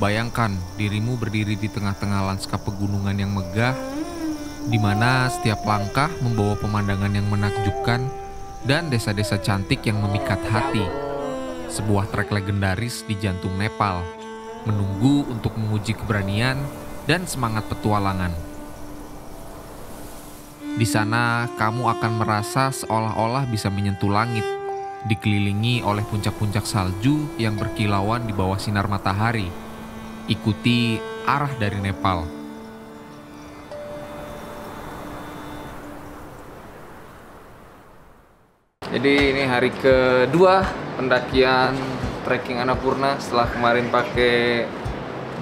Bayangkan dirimu berdiri di tengah-tengah lanskap pegunungan yang megah, di mana setiap langkah membawa pemandangan yang menakjubkan dan desa-desa cantik yang memikat hati. Sebuah trek legendaris di jantung Nepal, menunggu untuk menguji keberanian dan semangat petualangan. Di sana, kamu akan merasa seolah-olah bisa menyentuh langit, dikelilingi oleh puncak-puncak salju yang berkilauan di bawah sinar matahari. Ikuti arah dari Nepal. Jadi ini hari kedua pendakian trekking Annapurna setelah kemarin pakai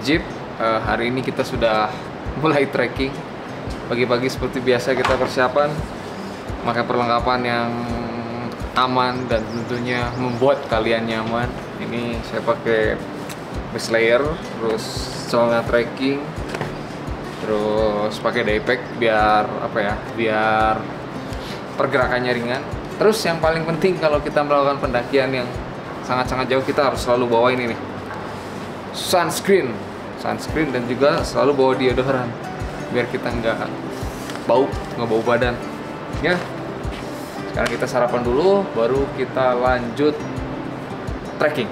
jeep. Hari ini kita sudah mulai trekking. Pagi-pagi seperti biasa kita persiapan, pakai perlengkapan yang aman dan tentunya membuat kalian nyaman. Ini saya pakai base layer, terus celana trekking, terus pakai daypack biar biar pergerakannya ringan. Terus yang paling penting kalau kita melakukan pendakian yang sangat-sangat jauh, kita harus selalu bawa ini nih, sunscreen dan juga selalu bawa deodoran biar kita nggak bau badan ya. Sekarang kita sarapan dulu, baru kita lanjut trekking.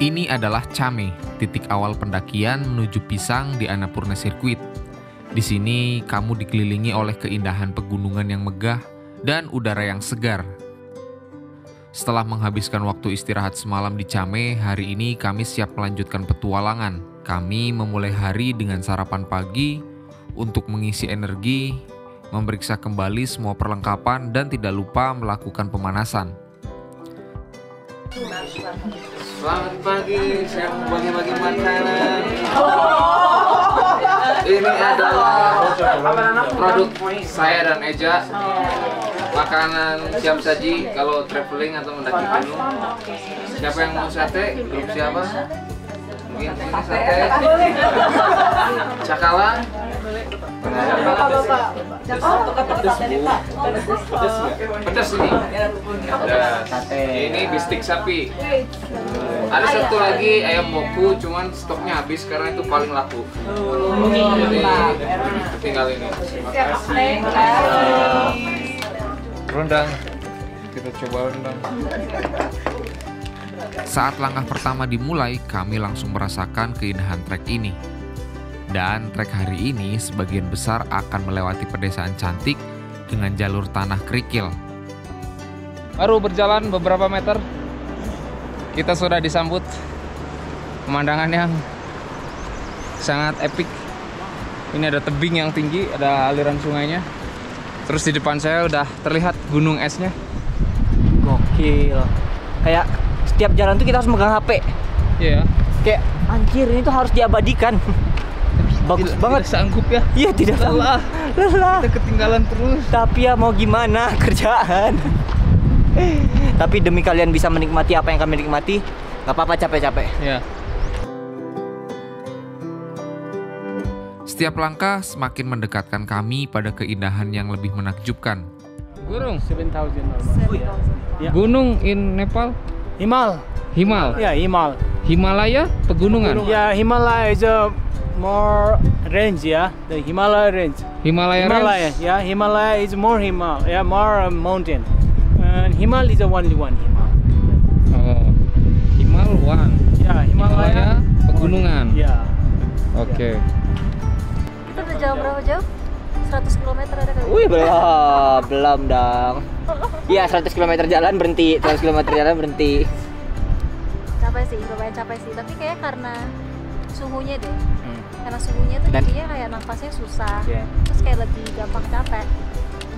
Ini adalah Chame, titik awal pendakian menuju Pisang di Annapurna Circuit. Di sini kamu dikelilingi oleh keindahan pegunungan yang megah dan udara yang segar. Setelah menghabiskan waktu istirahat semalam di Chame, hari ini kami siap melanjutkan petualangan. Kami memulai hari dengan sarapan pagi untuk mengisi energi, memeriksa kembali semua perlengkapan, dan tidak lupa melakukan pemanasan. Selamat pagi, saya mau bagi-bagi makanan. Ini adalah produk saya dan Eja. Makanan siap saji kalau traveling atau mendaki gunung. Siapa yang mau sate? Grup siapa? Mungkin ini sate. Cakalang. Pedas ini. Ini bistik sapi. Ada satu lagi ayam moku, cuman stoknya habis karena itu paling laku. Jadi tinggal ini. Rendang. Kita coba rendang. Saat langkah pertama dimulai, kami langsung merasakan keindahan trek ini. Dan trek hari ini sebagian besar akan melewati pedesaan cantik dengan jalur tanah kerikil. Baru berjalan beberapa meter, kita sudah disambut pemandangan yang sangat epik. Ini ada tebing yang tinggi, ada aliran sungainya. Terus di depan saya udah terlihat gunung esnya. Gokil. Kayak setiap jalan tuh kita harus megang HP. Iya. Kayak anjir, ini tuh harus diabadikan. Bagus banget. Tidak sanggup ya. Iya, tidak lelah. Lelah. Kita ketinggalan terus. Tapi ya mau gimana, kerjaan. Tapi demi kalian bisa menikmati apa yang kami nikmati, nggak apa-apa capek-capek. Iya. Setiap langkah semakin mendekatkan kami pada keindahan yang lebih menakjubkan. Gunung 7,000 Yeah. Gunung in Nepal? Himal. Yeah, Himal. Himalaya, pegunungan. Yeah, Himalaya is a more range. Yeah, the Himalaya range. Himalaya range? Yeah, Himalaya is more more mountain. And Himal is the only one. Himal. Oh, Himal one. Yeah, Himalaya pegunungan. Yeah. Oke. Kita udah jauh berapa jauh? 100 km ada kali? Wih, belum dong. Iya, 100 km jalan berhenti, 100 km jalan berhenti. Capek sih, lumayan capek sih. Tapi kayak karena suhunya deh. Karena suhunya tuh jadinya kayak nafasnya susah. Yeah. Terus kayak lebih gampang capek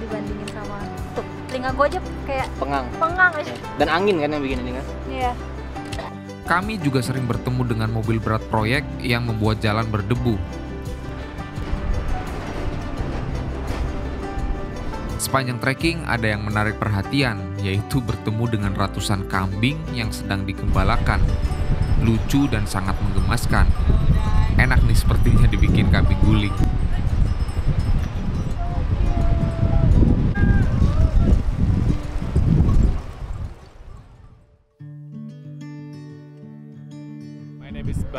dibandingin sama tuh. Telinga gue aja kayak pengang aja. Dan angin kan yang bikin ini kan? Iya. Kami juga sering bertemu dengan mobil berat proyek yang membuat jalan berdebu. Sepanjang trekking ada yang menarik perhatian, yaitu bertemu dengan ratusan kambing yang sedang digembalakan. Lucu dan sangat menggemaskan. Enak nih sepertinya dibikin kambing guling.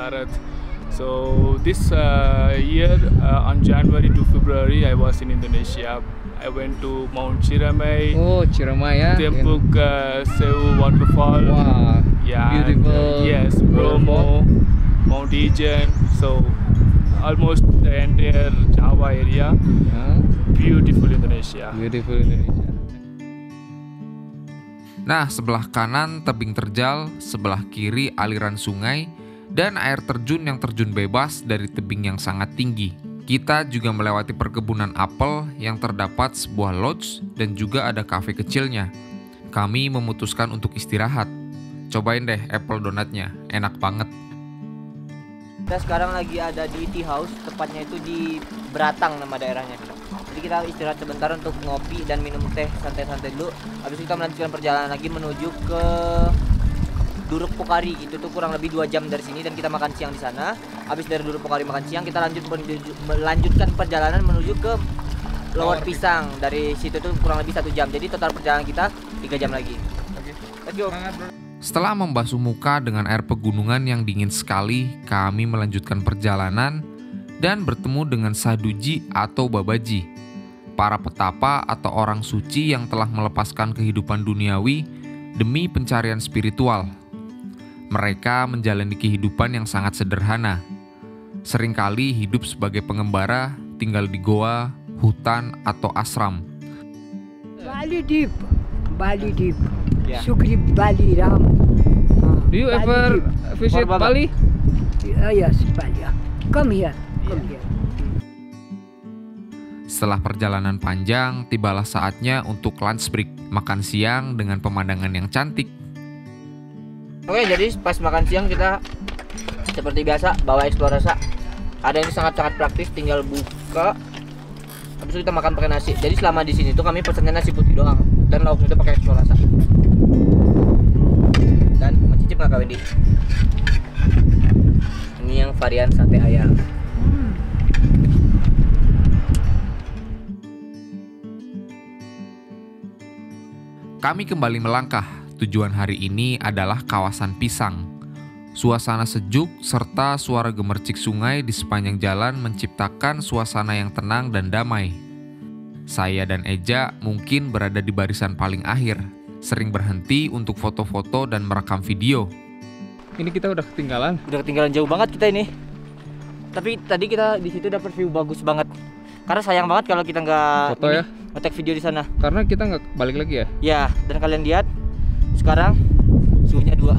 Bharat. So this year on January to February I was in Indonesia. I went to Mount Ciremai, Oh, Ciremai ya. Tempuk Sewu waterfall. Wah, Yeah, beautiful. yes, waterfall. Bromo, Mount Ijen. So almost the entire Java area. Hah? Beautiful Indonesia. Beautiful Indonesia. Nah, sebelah kanan tebing terjal, sebelah kiri aliran sungai, dan air terjun yang terjun bebas dari tebing yang sangat tinggi. Kita juga melewati perkebunan apel yang terdapat sebuah lodge dan juga ada kafe kecilnya. Kami memutuskan untuk istirahat. Cobain deh apple donatnya, enak banget. Kita sekarang lagi ada di tea house, tepatnya itu di Beratang nama daerahnya. Jadi kita istirahat sebentar untuk ngopi dan minum teh santai-santai dulu. Habis itu kita melanjutkan perjalanan lagi menuju ke Duruk Pokari. Itu tuh kurang lebih 2 jam dari sini dan kita makan siang di sana. Habis dari Duruk Pokari makan siang, kita melanjutkan perjalanan menuju ke Lower Pisang. Dari situ tuh kurang lebih 1 jam. Jadi total perjalanan kita 3 jam lagi. Let's go. Setelah membasuh muka dengan air pegunungan yang dingin sekali, kami melanjutkan perjalanan dan bertemu dengan Saduji atau Babaji, para petapa atau orang suci yang telah melepaskan kehidupan duniawi demi pencarian spiritual. Mereka menjalani kehidupan yang sangat sederhana. Seringkali hidup sebagai pengembara, tinggal di goa, hutan, atau ashram. Bali Deep, Bali Deep, Yeah. Sugri Bali Ram. Do you ever visit Baba. Bali? Yes, Bali. Come here, come here. Setelah perjalanan panjang, tibalah saatnya untuk lunch break, makan siang dengan pemandangan yang cantik. Oke, jadi pas makan siang kita seperti biasa bawa explore rasa. Ada yang sangat-sangat praktis, tinggal buka. Habis itu kita makan pakai nasi. Jadi selama di sini tuh kami pesennya nasi putih doang dan lauknya itu pakai explore rasa. Dan mencicip nggak Kak Wendy? Ini yang varian sate ayam. Kami kembali melangkah. Tujuan hari ini adalah kawasan Pisang. Suasana sejuk serta suara gemercik sungai di sepanjang jalan menciptakan suasana yang tenang dan damai. Saya dan Eja mungkin berada di barisan paling akhir, sering berhenti untuk foto-foto dan merekam video. Ini kita udah ketinggalan. Udah ketinggalan jauh banget kita ini. Tapi tadi kita di situ dapat view bagus banget. Karena sayang banget kalau kita nggak Foto ya? ngetek video di sana. Karena kita nggak balik lagi ya. Ya, dan kalian lihat sekarang suhunya 2.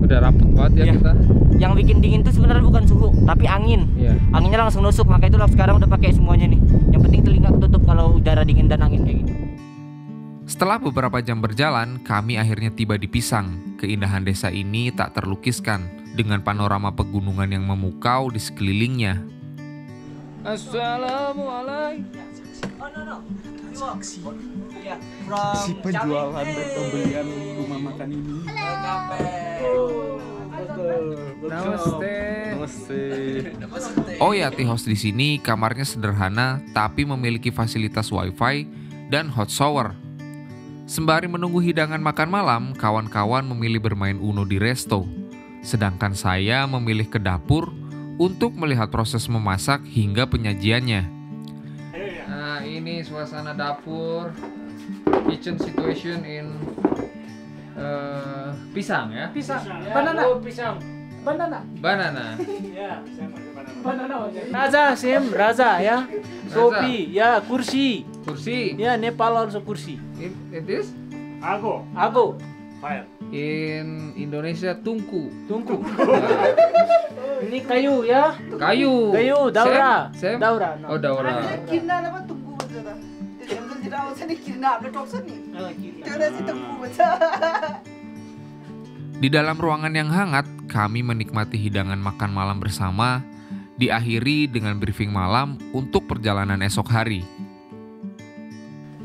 Udah rapet banget ya, Iya. kita. Yang bikin dingin tuh sebenarnya bukan suhu, tapi angin. Iya. Anginnya langsung nusuk, maka itu sekarang udah pakai semuanya nih. Yang penting telinga ketutup kalau udara dingin dan angin kayak gini. Setelah beberapa jam berjalan, kami akhirnya tiba di Pisang. Keindahan desa ini tak terlukiskan dengan panorama pegunungan yang memukau di sekelilingnya. Assalamualaikum. Oh no. Ya, Si penjualan dan pembelian rumah makan ini. Namaste. Oh ya, tea house di sini kamarnya sederhana tapi memiliki fasilitas wifi dan hot shower. Sembari menunggu hidangan makan malam, kawan-kawan memilih bermain Uno di resto. Sedangkan saya memilih ke dapur untuk melihat proses memasak hingga penyajiannya. Nah, ini suasana dapur, kitchen situation in Pisang ya. Pisang. Banana. Pisang. Banana. Banana. Yeah. Banana. Raja, same Raja ya. Sopi, ya kursi. Kursi. Ya Nepal also kursi. It is Ago. Fire. in Indonesia tungku. Tungku. Ini kayu ya. Kayu. Kayu, daura. Same? Daura. Oh, daura. किरना ना तुमको बचा था ते जंगल जिरा आउँछ नि किरना आपले टोक्छ नि त्यो चाहिँ तुमको बचा Di dalam ruangan yang hangat, kami menikmati hidangan makan malam bersama, diakhiri dengan briefing malam untuk perjalanan esok hari.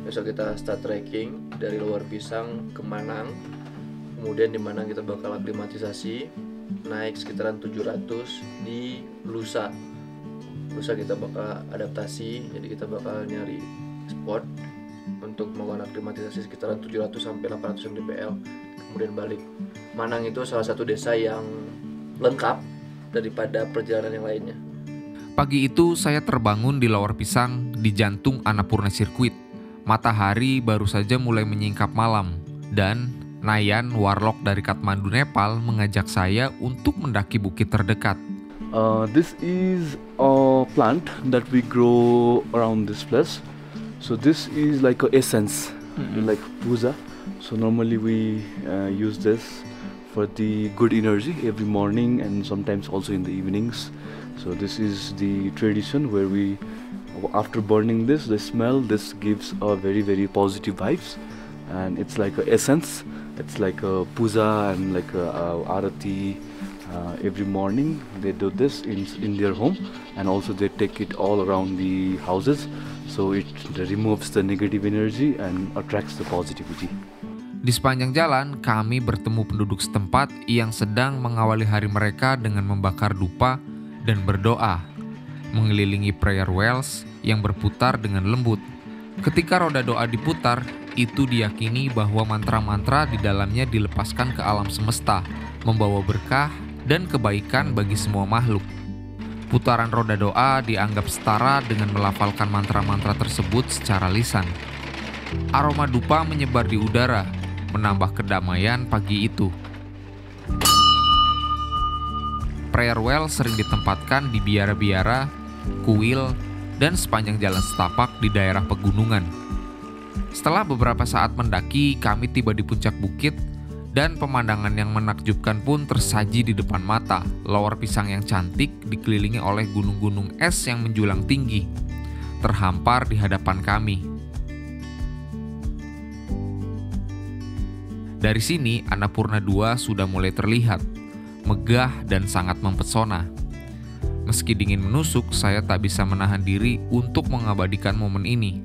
Besok kita start trekking dari Lower Pisang ke Manang. Kemudian di Manang kita bakal aklimatisasi, naik sekitaran 700 di Lusa. Lusa kita bakal adaptasi, jadi kita bakal nyari spot untuk melakukan aklimatisasi sekitaran 700 sampai 800 mdpl. Kemudian balik. Manang itu salah satu desa yang lengkap daripada perjalanan yang lainnya. Pagi itu saya terbangun di Lower Pisang di jantung Annapurna Circuit. Matahari baru saja mulai menyingkap malam dan Nayan, warlock dari Kathmandu, Nepal mengajak saya untuk mendaki bukit terdekat. This is a plant that we grow around this place. So this is like a essence, like puja. So normally we use this for the good energy every morning and sometimes also in the evenings. So this is the tradition where we, after burning this, the smell, this gives a very, very positive vibes. And it's like a essence. It's like a puja and like a arati. Every morning they do this in their home, and also they take it all around the houses. So it removes the negative energy and attracts the positivity. Di sepanjang jalan, kami bertemu penduduk setempat yang sedang mengawali hari mereka dengan membakar dupa dan berdoa, mengelilingi prayer wells yang berputar dengan lembut. Ketika roda doa diputar, itu diyakini bahwa mantra-mantra di dalamnya dilepaskan ke alam semesta, membawa berkah dan kebaikan bagi semua makhluk. Putaran roda doa dianggap setara dengan melafalkan mantra-mantra tersebut secara lisan. Aroma dupa menyebar di udara, menambah kedamaian pagi itu. Prayer well sering ditempatkan di biara-biara, kuil, dan sepanjang jalan setapak di daerah pegunungan. Setelah beberapa saat mendaki, kami tiba di puncak bukit dan pemandangan yang menakjubkan pun tersaji di depan mata. Lower Pisang yang cantik dikelilingi oleh gunung-gunung es yang menjulang tinggi, terhampar di hadapan kami. Dari sini, Annapurna II sudah mulai terlihat, megah dan sangat mempesona. Meski dingin menusuk, saya tak bisa menahan diri untuk mengabadikan momen ini.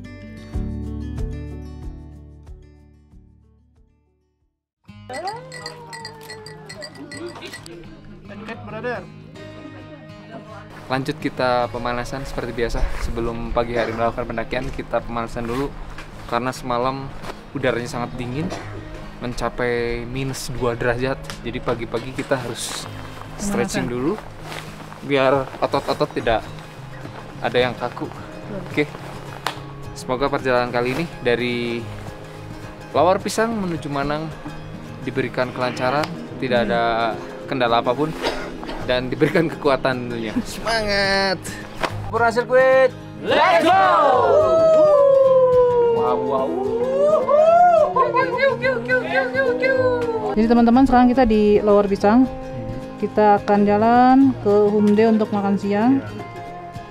Lanjut kita pemanasan seperti biasa. Sebelum pagi hari melakukan pendakian, kita pemanasan dulu karena semalam udaranya sangat dingin, mencapai minus 2 derajat. Jadi pagi-pagi kita harus stretching dulu biar otot-otot tidak ada yang kaku. Oke. Semoga perjalanan kali ini dari Lower Pisang menuju Manang diberikan kelancaran, tidak ada kendala apapun, dan diberikan kekuatan tentunya. Semangat! Annapurna Circuit, let's go! Wow. Jadi teman-teman, sekarang kita di Lower Pisang. Kita akan jalan ke Humde untuk makan siang.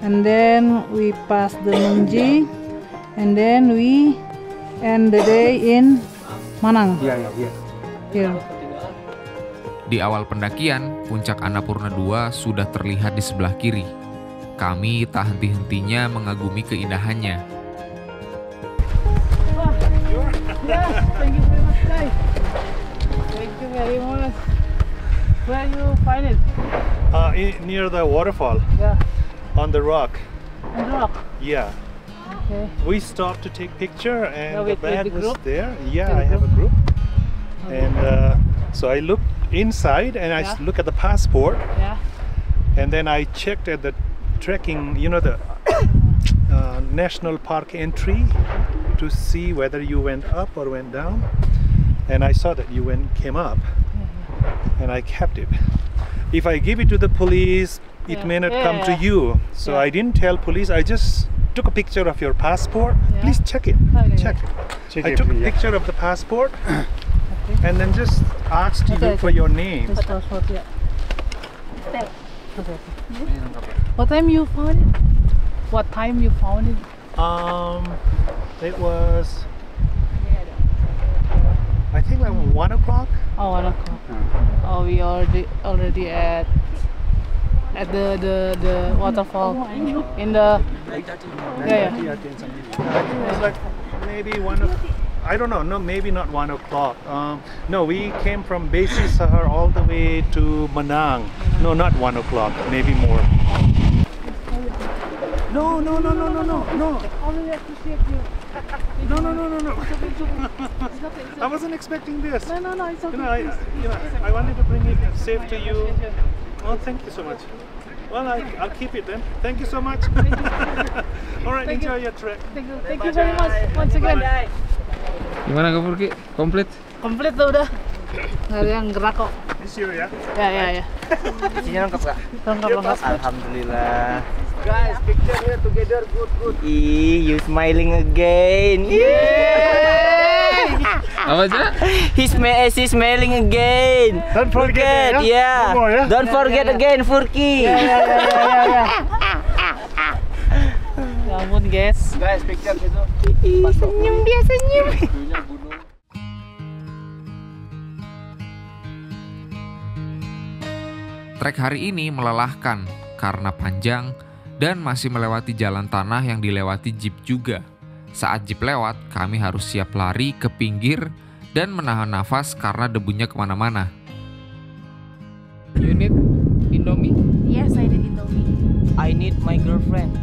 And then we pass the Munji. And then we end the day in Manang. Here. Di awal pendakian, puncak Annapurna II sudah terlihat di sebelah kiri. Kami tak henti-hentinya mengagumi keindahannya. Thank you very much, guys. Thank you very much. Where you find it? Near the waterfall. Yeah. On the rock. On the rock? Yeah. Okay. We stopped to take picture and with the band the was group? there. Yeah, With I the have a group. Okay. And so I looked inside and I look at the passport. Yeah. And then I checked at the trekking, the national park entry to see whether you went up or went down. And I saw that you came up. And I kept it. If I give it to the police, it may not come to you. So I didn't tell police. I just took a picture of your passport. Please check it. Check it. I took a picture of the passport and then just asked you for your name. Just passport, yeah. Okay. What time you found it? What time you found it? It was, I think like 1 o'clock. Oh, 1 o'clock. Oh, we already at the waterfall in the I think it was like maybe I don't know. No, maybe not 1 o'clock. No, we came from Besi Sahar all the way to Manang. No, not 1 o'clock. Maybe more. No. No. I wasn't expecting this. No, it's okay. I wanted to bring it safe to you. Oh, thank you so much. Well, I'll keep it then. Thank you so much. All right, enjoy your trek. Thank you very much once again. Gimana Kak Furki? Komplit? Komplit tuh udah. Nggak ada yang gerak kok. This you ya? Ya. Isinya lengkap Kak? Lengkap. Alhamdulillah. Guys, picture here together, good. You smiling again. Apa aja? He's smiling again. Don't forget, yeah. No more, ya? Don't forget again, Furki. Ya. Ya ampun guys. Guys, picture itu. Senyum dia senyum. Trek hari ini melelahkan karena panjang dan masih melewati jalan tanah yang dilewati jeep juga. Saat jeep lewat, kami harus siap lari ke pinggir dan menahan nafas karena debunya kemana-mana. You need Indomie? Yes, I need Indomie. I need my girlfriend.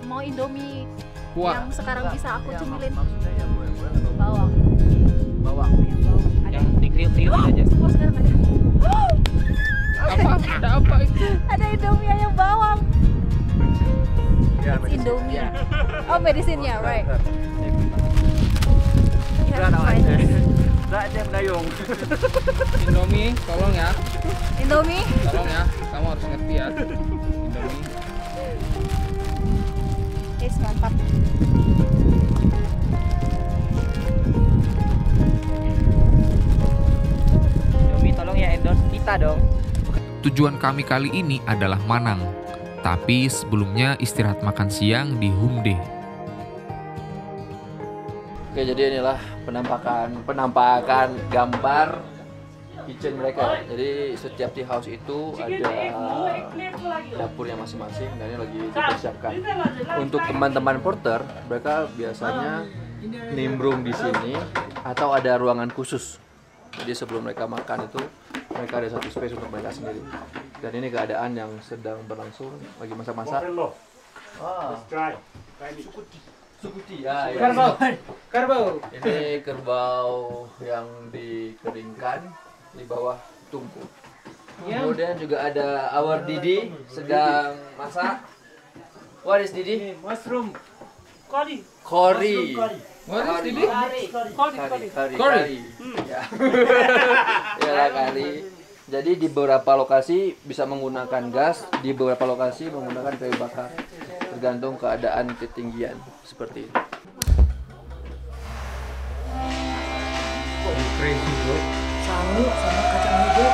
Mau Indomie Kuah. yang sekarang bisa aku cemilin. Bawang. Yang dikriuk-kriuk aja. Semua sekarang ada. Apa? Ada apa itu? Ada Indomie ayam bawang. It's Indomie. Oh, medicine-nya, right. You have to try this. Indomie, tolong ya. Indomie? Tolong ya. Kamu harus ngerti ya. Indomie. Taste mantap. Indomie tolong ya endorse kita dong. Tujuan kami kali ini adalah Manang, tapi sebelumnya istirahat makan siang di Humde. Oke, jadi inilah penampakan gambar kitchen mereka. Jadi setiap tea house itu ada dapurnya masing-masing dan ini lagi dipersiapkan. Untuk teman-teman porter, mereka biasanya nimbrung di sini atau ada ruangan khusus. Jadi sebelum mereka makan itu mereka ada satu space untuk mereka sendiri. Dan ini keadaan yang sedang berlangsung, lagi masak-masak. Sukuti ya. Kerbau. Ini kerbau yang dikeringkan di bawah tungku. Kemudian juga ada our Didi sedang masak. What is Didi? Mushroom. Kori. What is Didi? Kari. Ya. Ya kari. Jadi di beberapa lokasi bisa menggunakan gas, di beberapa lokasi menggunakan kayu bakar. Tergantung keadaan ketinggian seperti itu. Crazy bro. Sangu sama kacang hijau.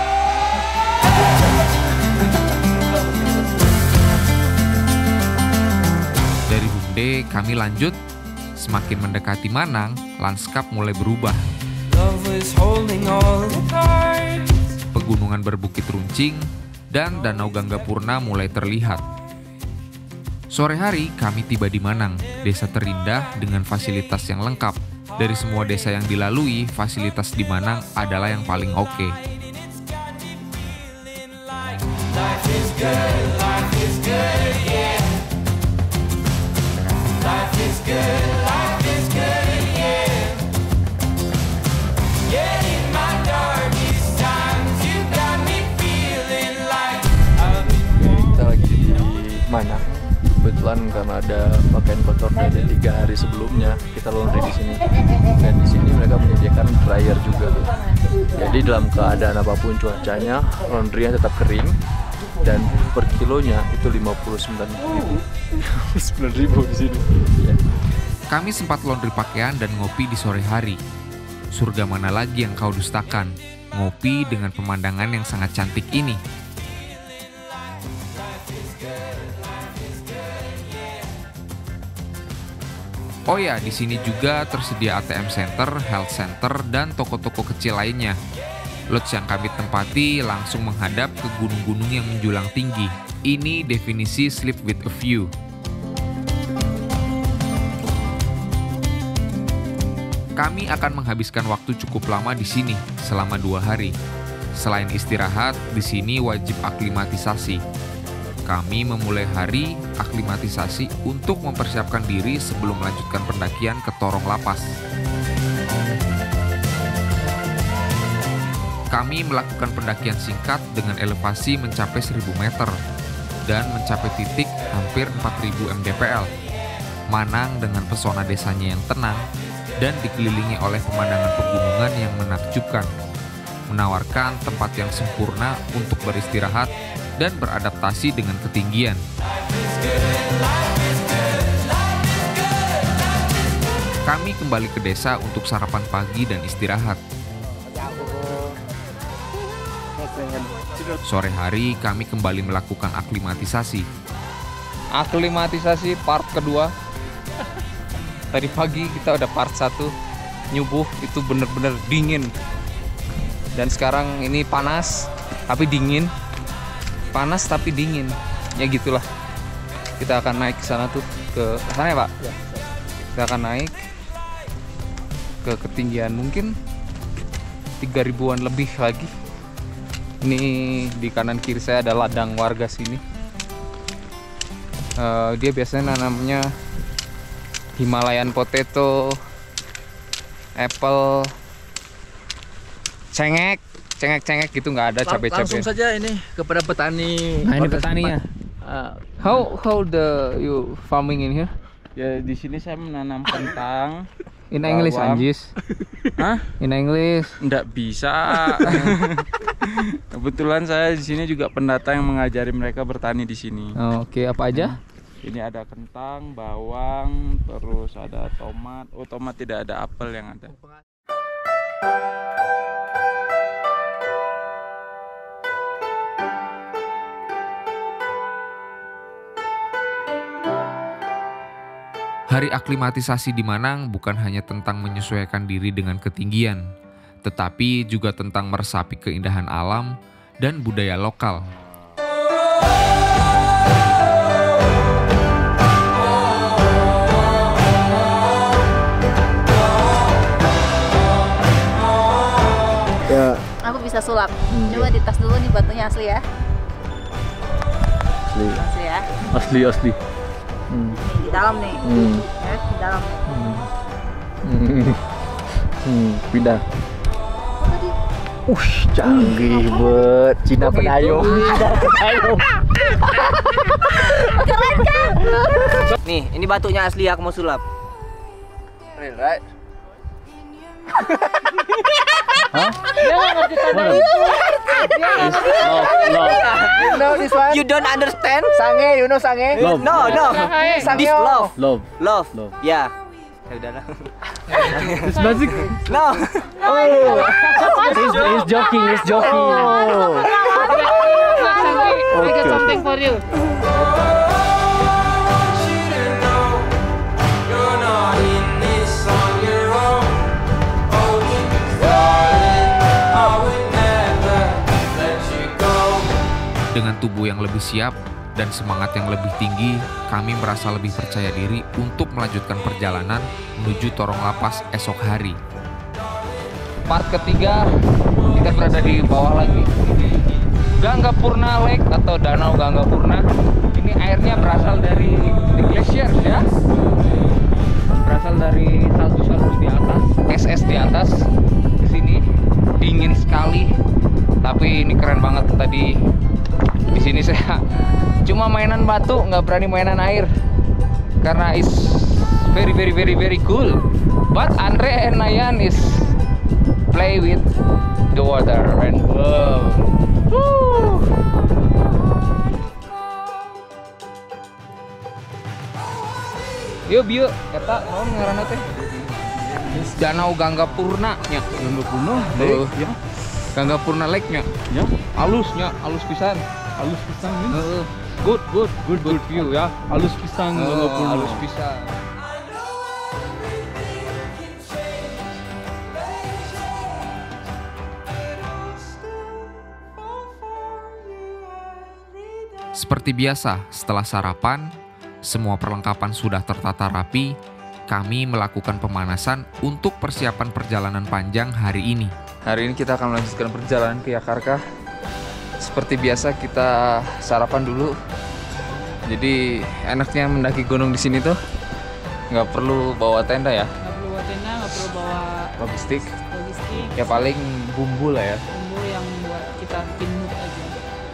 Dari Humde kami lanjut. Semakin mendekati Manang, lanskap mulai berubah. Pegunungan berbukit runcing dan Danau Ganggapurna mulai terlihat. Sore hari kami tiba di Manang, desa terindah dengan fasilitas yang lengkap. Dari semua desa yang dilalui, fasilitas di Manang adalah yang paling oke. Kita lagi di Manang. Kebetulan karena ada pakaian kotor dari 3 hari sebelumnya, kita laundry di sini. Dan di sini mereka menyediakan dryer juga. Jadi dalam keadaan apapun cuacanya, laundrynya tetap kering. Dan per kilonya itu 59.000. 9.000 di sini. Ya. Kami sempat laundry pakaian dan ngopi di sore hari. Surga mana lagi yang kau dustakan? Ngopi dengan pemandangan yang sangat cantik ini. Oh ya, di sini juga tersedia ATM Center, Health Center, dan toko-toko kecil lainnya. Lodge yang kami tempati langsung menghadap ke gunung-gunung yang menjulang tinggi. Ini definisi sleep with a view. Kami akan menghabiskan waktu cukup lama di sini, selama 2 hari. Selain istirahat, di sini wajib aklimatisasi. Kami memulai hari aklimatisasi untuk mempersiapkan diri sebelum melanjutkan pendakian ke Torong Lapas. Kami melakukan pendakian singkat dengan elevasi mencapai 1000 meter dan mencapai titik hampir 4000 mdpl. Manang dengan pesona desanya yang tenang dan dikelilingi oleh pemandangan pegunungan yang menakjubkan, menawarkan tempat yang sempurna untuk beristirahat dan beradaptasi dengan ketinggian. Kami kembali ke desa untuk sarapan pagi dan istirahat. Sore hari kami kembali melakukan aklimatisasi. Aklimatisasi part kedua. Tadi pagi kita udah part 1. Nyubuh itu bener-bener dingin. Dan sekarang ini panas tapi dingin. Panas tapi dingin. Ya gitulah. Kita akan naik ke sana tuh, ke sana ya, Pak? Ya. Kita akan naik ke ketinggian mungkin 3000-an lebih lagi. Ini di kanan kiri saya ada ladang warga sini. Dia biasanya nanamnya Himalayan potato, apple, cengek gitu, nggak ada cabai-cabai. Langsung saja ini kepada petani. Nah, ini petaninya. How you farming in here? Ya di sini saya menanam kentang. In English, Anjis. Hah? In English? Nggak bisa. Kebetulan saya di sini juga pendatang yang mengajari mereka bertani di sini. Oke, apa aja? Ini ada kentang, bawang, terus ada tomat. Oh, tomat tidak ada, apel yang ada. Hari aklimatisasi di Manang bukan hanya tentang menyesuaikan diri dengan ketinggian, tetapi juga tentang meresapi keindahan alam dan budaya lokal. Ya. Aku bisa sulap. Coba ditas dulu nih, batunya asli ya. Asli ya. Asli. Nih, di dalam nih. Ya, di dalam. Pindah. Canggih buat Cina Pendayung. Keren kan? Nih, ini batunya asli, aku mau sulap. Real, right? Hah? Dia nggak ngerti tanda itu. Love. You don't understand? Sange, you know sange? No. This love. Love. Ya. Ya udahlah. It's basic. No. He's joking. I got something for you. Dengan tubuh yang lebih siap dan semangat yang lebih tinggi, kami merasa lebih percaya diri untuk melanjutkan perjalanan menuju Torong Lapas esok hari. Part ketiga, kita berada di bawah lagi. Ganggapurna Lake atau Danau Ganggapurna. Ini airnya berasal dari glacier ya. Berasal dari salju-salju di atas, es di atas. Di sini dingin sekali. Tapi ini keren banget tadi. Di sini saya cuma mainan batu, nggak berani mainan air karena is very cool. But Andre and Nayan is play with the water and wow. Woo. Yuk, kata mau ngaranna teh Danau Ganggapurna nya. Lake ya. Ganggapurna Lake nya. Ya. Alus pisan. Alus pisang means? Good view ya. Alus pisang Ganggapurna. Alus pisang. Seperti biasa, setelah sarapan, semua perlengkapan sudah tertata rapi. Kami melakukan pemanasan untuk persiapan perjalanan panjang hari ini. Hari ini kita akan melanjutkan perjalanan ke Yakarka. Seperti biasa kita sarapan dulu. Jadi enaknya mendaki gunung di sini tuh nggak perlu bawa tenda ya. Nggak perlu bawa tenda, nggak perlu bawa Logistik. logistik. Ya paling bumbu lah ya. Bumbu bikin mood aja.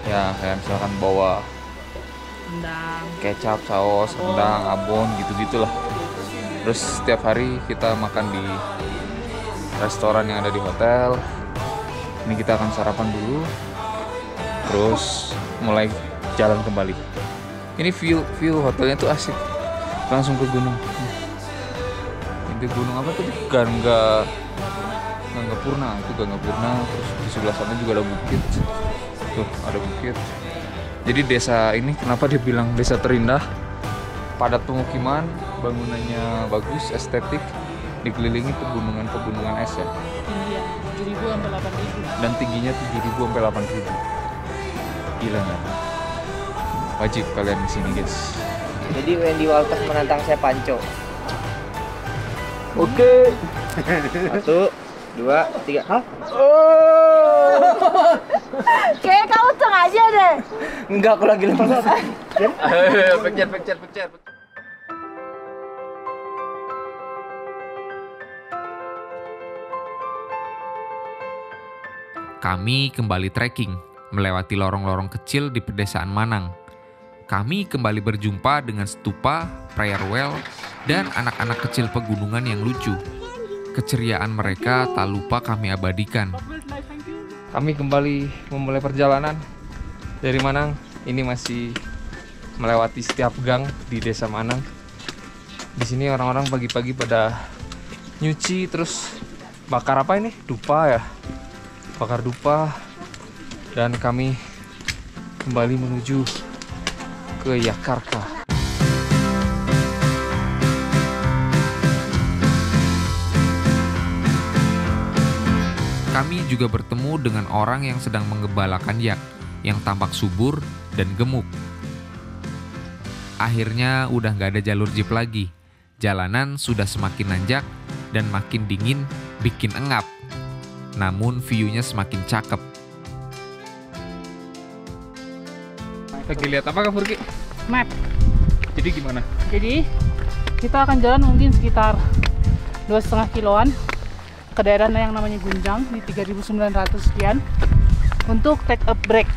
Ya kayak misalkan bawa Rendang. kecap, saus, rendang, abon gitu-gitulah. Terus setiap hari kita makan di restoran yang ada di hotel. Ini kita akan sarapan dulu, terus mulai jalan kembali. Ini view hotelnya tuh asik, langsung ke gunung. Itu gunung apa tuh? Gangga Purna, itu Gangga Purna. Terus di sebelah sana juga ada bukit. Tuh ada bukit. Jadi desa ini kenapa dia bilang desa terindah? Padat pemukiman, bangunannya bagus, estetik, dikelilingi pegunungan es ya. Iya, 7.000 sampai 8.000. Dan tingginya 7.000 sampai 8.000. Gila nggak? Wajib kalian di sini guys. Jadi Wendy Walters menantang saya Panco. Oke. 1, 2, 3. Hah? Kayak kamu sengaja deh. Enggak, aku lagi lepas. Picture. Kami kembali trekking, melewati lorong-lorong kecil di pedesaan Manang. Kami kembali berjumpa dengan stupa, prayer well, dan anak-anak kecil pegunungan yang lucu. Keceriaan mereka tak lupa kami abadikan. Kami kembali memulai perjalanan dari Manang. Ini masih melewati setiap gang di desa Manang. Di sini orang-orang pagi-pagi pada nyuci, terus bakar apa ini? Dupa ya. Bakar dupa. Dan kami kembali menuju ke Yakarta. Kami juga bertemu dengan orang yang sedang menggembalakan yak, yang tampak subur dan gemuk. Akhirnya udah gak ada jalur jeep lagi. Jalanan sudah semakin nanjak dan makin dingin, bikin engap. Namun view-nya semakin cakep. Lagi lihat apa Kak Furki? Map. Jadi gimana? Jadi kita akan jalan mungkin sekitar 2,5 kiloan ke daerah yang namanya Gunjang di 3.900 sekian untuk take a break.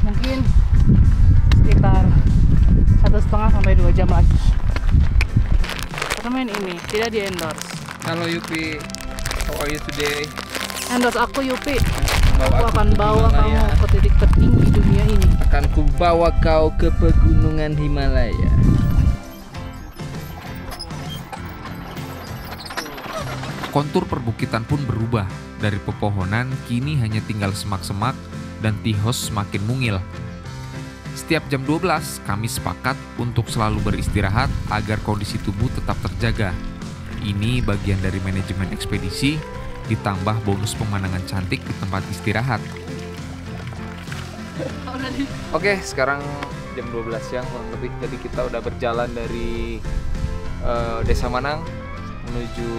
Mungkin sekitar 1,5 sampai 2 jam lagi. Apartemen ini tidak di endorse. Halo Yupi, how are you today? Endorse aku Yupi. Aku akan bawa kamu ke titik tertinggi dunia ini. Akan kubawa kau ke pegunungan Himalaya. Kontur perbukitan pun berubah. Dari pepohonan kini hanya tinggal semak-semak dan tihos semakin mungil. Setiap jam 12 kami sepakat untuk selalu beristirahat agar kondisi tubuh tetap terjaga. Ini bagian dari manajemen ekspedisi, ditambah bonus pemandangan cantik di tempat istirahat. Oke, sekarang jam 12 siang kurang lebih. Jadi kita udah berjalan dari Desa Manang menuju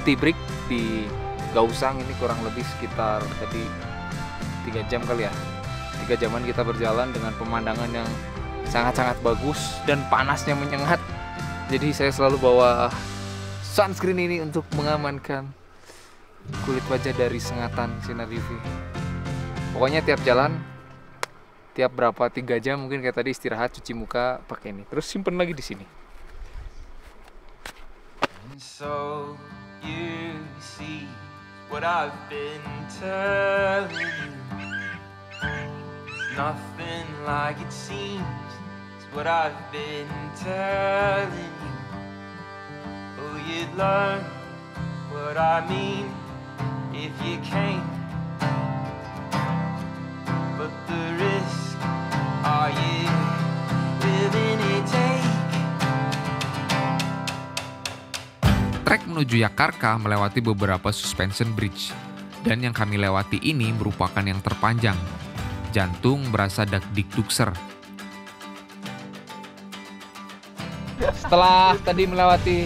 Tibrik di Gausang. Ini kurang lebih sekitar tadi 3 jam kali ya. 3 jaman kita berjalan dengan pemandangan yang sangat-sangat bagus dan panasnya menyengat. Jadi saya selalu bawa sunscreen ini untuk mengamankan kulit wajah dari sengatan sinar UV. Pokoknya tiap jalan, tiap berapa 3 jam mungkin kayak tadi istirahat, cuci muka pakai ini. Terus simpen lagi di sini. So you see what I've been telling you. It's nothing like it seems. It's what I've been telling you. Oh, you'd learn what I mean if you came. But the risk, are you willing to take? Trek menuju Yakarta melewati beberapa suspension bridge. Dan yang kami lewati ini merupakan yang terpanjang. Jantung berasa dak-dik-dukser. Setelah tadi melewati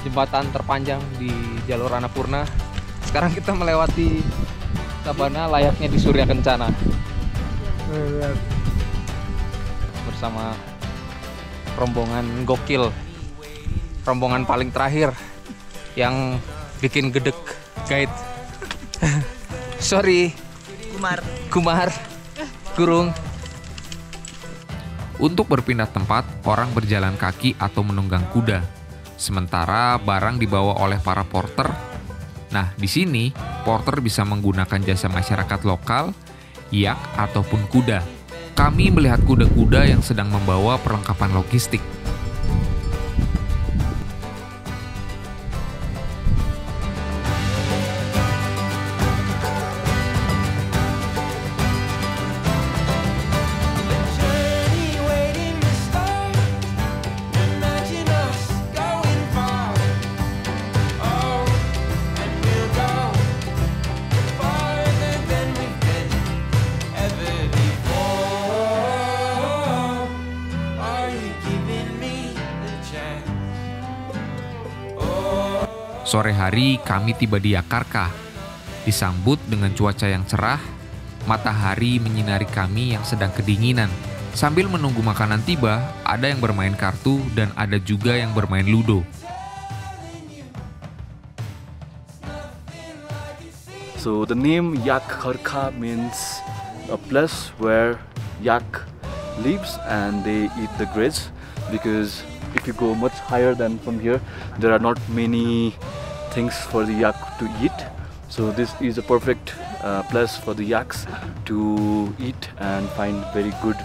jembatan terpanjang di jalur Annapurna, sekarang kita melewati sabana layaknya di Surya Kencana. Bersama rombongan gokil, rombongan paling terakhir yang bikin gedek guide Sorry. Kumar. Kurung. Untuk berpindah tempat, orang berjalan kaki atau menunggang kuda. Sementara barang dibawa oleh para porter. Nah, di sini porter bisa menggunakan jasa masyarakat lokal, yak ataupun kuda. Kami melihat kuda-kuda yang sedang membawa perlengkapan logistik. Sore hari kami tiba di Yakarka. Disambut dengan cuaca yang cerah, matahari menyinari kami yang sedang kedinginan. Sambil menunggu makanan tiba, ada yang bermain kartu dan ada juga yang bermain ludo. So the name Yakarka means a place where yak lives and they eat the grass, because if you go much higher than from here, there are not many things for the yak to eat. So this is a perfect place for the yaks to eat and find very good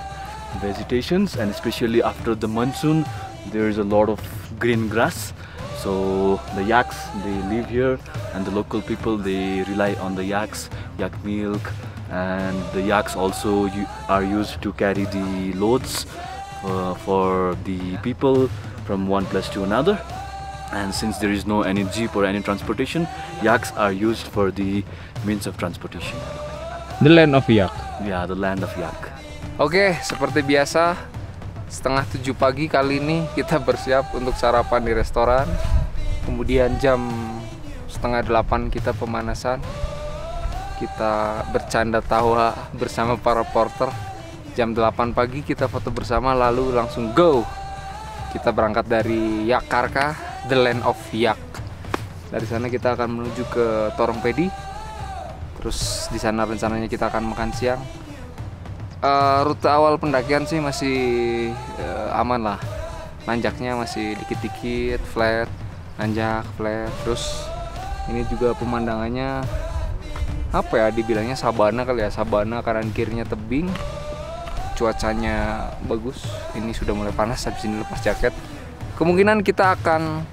vegetations, and especially after the monsoon there is a lot of green grass. So the yaks, they live here, and the local people, they rely on the yaks, yak milk, and the yaks also are used to carry the loads for the people from one place to another. And since there is no any jeep or any transportation, yaks are used for the means of transportation. The land of yak. Yeah, the land of yak. Oke, seperti biasa, 6:30 pagi kali ini kita bersiap untuk sarapan di restoran. Kemudian jam 7:30 kita pemanasan. Kita bercanda tawa bersama para porter. Jam 8 pagi kita foto bersama, lalu langsung go. Kita berangkat dari Yakarka, the land of yak. Dari sana kita akan menuju ke Torongpedi. Terus di sana rencananya kita akan makan siang. Rute awal pendakian sih masih aman lah. Nanjaknya masih dikit-dikit, flat, nanjak, flat. Terus ini juga pemandangannya apa ya, dibilangnya sabana kali ya, sabana, kanan kirinya tebing. Cuacanya bagus. Ini sudah mulai panas, habis ini lepas jaket. Kemungkinan kita akan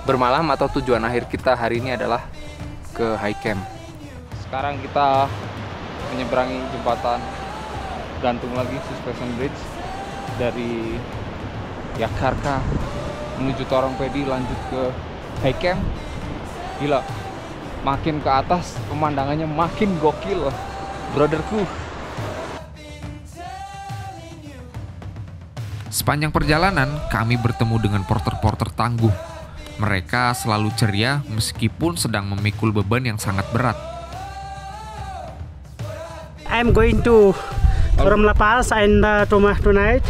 bermalam atau tujuan akhir kita hari ini adalah ke high camp. Sekarang kita menyeberangi jembatan gantung lagi, suspension bridge, dari Yakarka menuju Torongpedi, lanjut ke high camp. Gila, makin ke atas pemandangannya makin gokil, brotherku. Sepanjang perjalanan, kami bertemu dengan porter-porter tangguh. Mereka selalu ceria meskipun sedang memikul beban yang sangat berat. I'm going to Torong La Pass and tonight,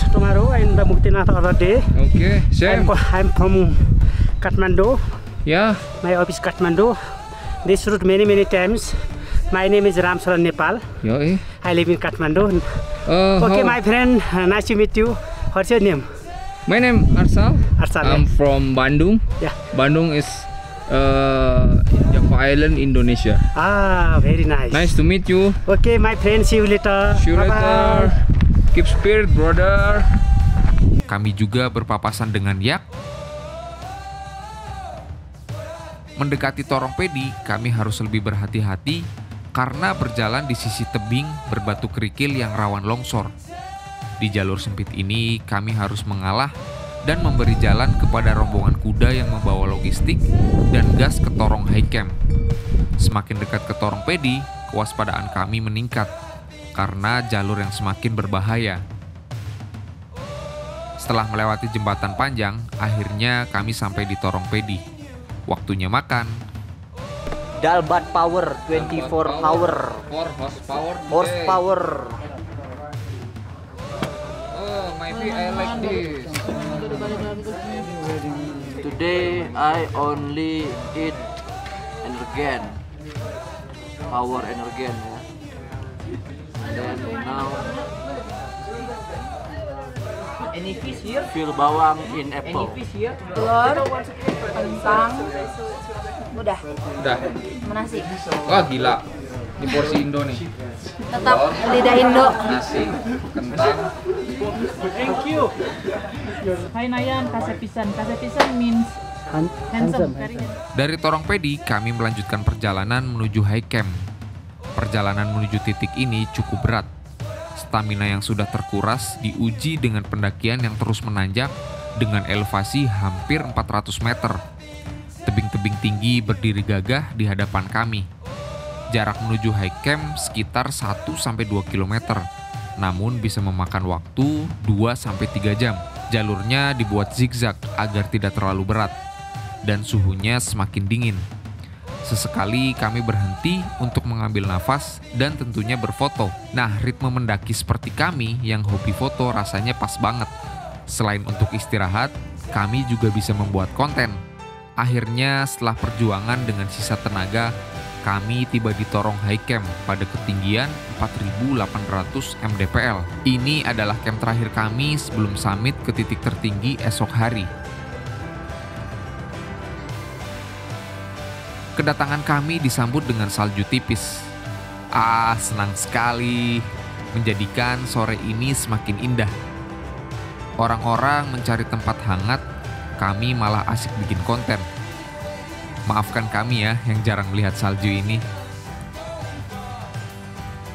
tomorrow and Muktinath other day. Okay, same. I'm from Kathmandu. Yeah. My office Kathmandu. This route many times. My name is Ramsaran Nepal. Yoi. I live in Kathmandu. Okay, my friend, nice to meet you. What's your name? My name Arsal. Arsal. I'm from Bandung. Yeah. Bandung is Java Island, Indonesia. Ah, very nice. Nice to meet you. Okay, my friend. See you later. See you later. Keep spirit, brother. Kami juga berpapasan dengan yak. Mendekati Torongpedi, kami harus lebih berhati-hati karena berjalan di sisi tebing berbatu kerikil yang rawan longsor. Di jalur sempit ini, kami harus mengalah dan memberi jalan kepada rombongan kuda yang membawa logistik dan gas ke Torong High Camp. Semakin dekat ke Torongpedi, kewaspadaan kami meningkat karena jalur yang semakin berbahaya. Setelah melewati jembatan panjang, akhirnya kami sampai di Torongpedi. Waktunya makan. Dalbat Power 24 power. 4 horsepower. Horsepower. Oh, maybe I like this. Today I only eat energen. power energen ya. And then now Any fish here? feel bawang in apple. Any fish here? Telur, kentang, udah. Udah. Sama nasi. Wah gila. Di porsi Indo nih. Tetap lidah Indo. Nasi, kentang. Thank you. Hai Nayan, kasepisan. Kasepisan means handsome. Very handsome. Dari Torong Pedi, kami melanjutkan perjalanan menuju high camp. Perjalanan menuju titik ini cukup berat. Stamina yang sudah terkuras diuji dengan pendakian yang terus menanjak dengan elevasi hampir 400 meter. Tebing-tebing tinggi berdiri gagah di hadapan kami. Jarak menuju high camp sekitar 1-2 km, namun bisa memakan waktu 2-3 jam. Jalurnya dibuat zigzag agar tidak terlalu berat, dan suhunya semakin dingin. Sesekali kami berhenti untuk mengambil nafas dan tentunya berfoto. Nah, ritme mendaki seperti kami yang hobi foto rasanya pas banget. Selain untuk istirahat, kami juga bisa membuat konten. Akhirnya setelah perjuangan dengan sisa tenaga, kami tiba di Torong High Camp pada ketinggian 4.800 mdpl. Ini adalah camp terakhir kami sebelum summit ke titik tertinggi esok hari. Kedatangan kami disambut dengan salju tipis. Senang sekali. Menjadikan sore ini semakin indah. Orang-orang mencari tempat hangat, kami malah asik bikin konten. Maafkan kami ya yang jarang melihat salju ini.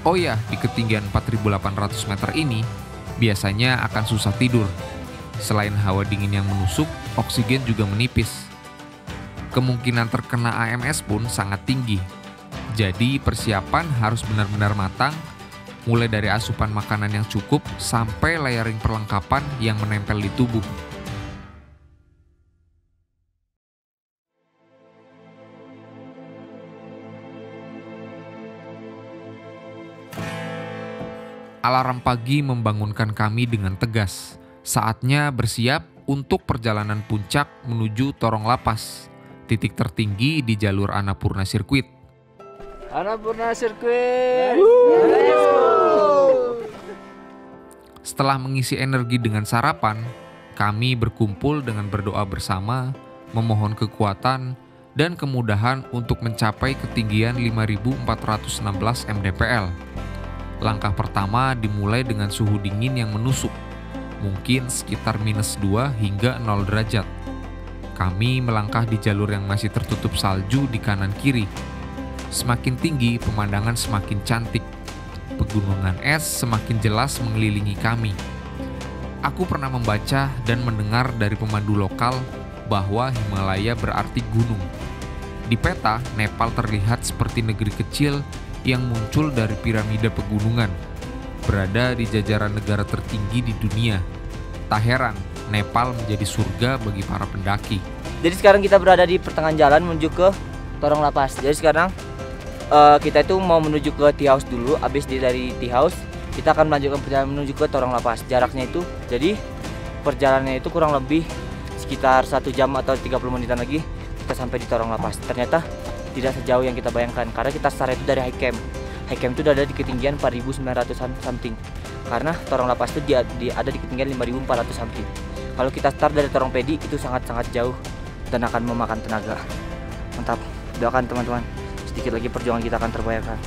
Oh ya, di ketinggian 4.800 meter ini biasanya akan susah tidur. Selain hawa dingin yang menusuk, oksigen juga menipis. Kemungkinan terkena AMS pun sangat tinggi. Jadi persiapan harus benar-benar matang, mulai dari asupan makanan yang cukup sampai layering perlengkapan yang menempel di tubuh. Alarm pagi membangunkan kami dengan tegas. Saatnya bersiap untuk perjalanan puncak menuju Torong Lapas, titik tertinggi di jalur Annapurna Circuit. Annapurna Circuit. Setelah mengisi energi dengan sarapan, kami berkumpul dengan berdoa bersama, memohon kekuatan dan kemudahan untuk mencapai ketinggian 5.416 mdpl. Langkah pertama dimulai dengan suhu dingin yang menusuk, mungkin sekitar -2 hingga 0 derajat. Kami melangkah di jalur yang masih tertutup salju di kanan kiri. Semakin tinggi, pemandangan semakin cantik. Pegunungan es semakin jelas mengelilingi kami. Aku pernah membaca dan mendengar dari pemandu lokal bahwa Himalaya berarti gunung. Di peta, Nepal terlihat seperti negeri kecil yang muncul dari piramida pegunungan, berada di jajaran negara tertinggi di dunia. Tak heran, Nepal menjadi surga bagi para pendaki. Jadi sekarang kita berada di pertengahan jalan menuju ke Torong Lapas. Jadi sekarang kita itu mau menuju ke Tea House dulu. Habis dari Tea House kita akan melanjutkan perjalanan menuju ke Torong Lapas. Jaraknya itu, jadi perjalanannya itu kurang lebih sekitar 1 jam atau 30 menitan lagi kita sampai di Torong Lapas. Ternyata tidak sejauh yang kita bayangkan, karena kita start itu dari high camp. High camp itu ada di ketinggian 4.900 something. Karena Torong Lapas itu ada di ketinggian 5.400 something. Kalau kita start dari Torong Pedi itu sangat-sangat jauh dan akan memakan tenaga. Mantap, doakan teman-teman. Sedikit lagi perjuangan kita akan terbayarkan.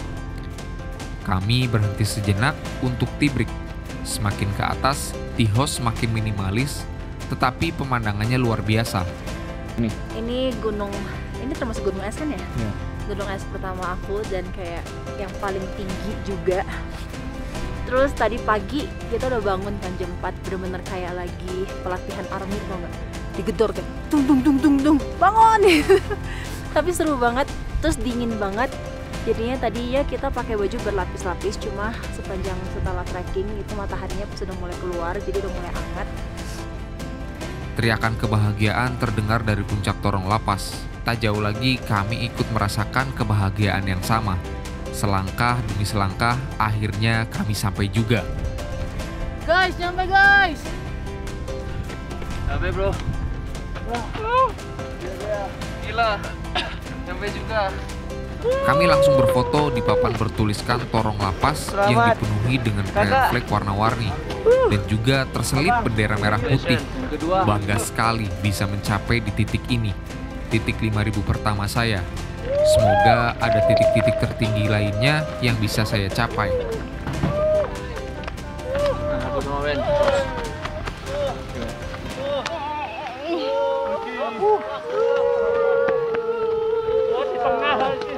Kami berhenti sejenak untuk tea break. Semakin ke atas, tea house semakin minimalis, tetapi pemandangannya luar biasa. Ini gunung, ini termasuk gunung es kan ya? Yeah. Gunung es pertama aku dan kayak yang paling tinggi juga. Terus tadi pagi kita udah bangun kan jam 4, bener-bener kayak lagi pelatihan army, tau gak? Digedor kayak tung tung tung tung tung, bangun! Tapi seru banget, terus dingin banget. Jadinya tadi ya kita pakai baju berlapis-lapis, cuma sepanjang setelah trekking itu mataharinya sudah mulai keluar, jadi udah mulai hangat. Teriakan kebahagiaan terdengar dari puncak Torong Lapas. Tak jauh lagi kami ikut merasakan kebahagiaan yang sama. Selangkah demi selangkah, akhirnya kami sampai juga. Guys, nyampe guys! Sampai bro. Gila, sampai juga. Kami langsung berfoto di papan bertuliskan Torong Lapas yang dipenuhi dengan crayon flag warna-warni dan juga terselip bendera merah putih. Bangga sekali bisa mencapai di titik ini, titik 5.000 pertama saya. Semoga ada titik-titik tertinggi lainnya yang bisa saya capai. Di tengah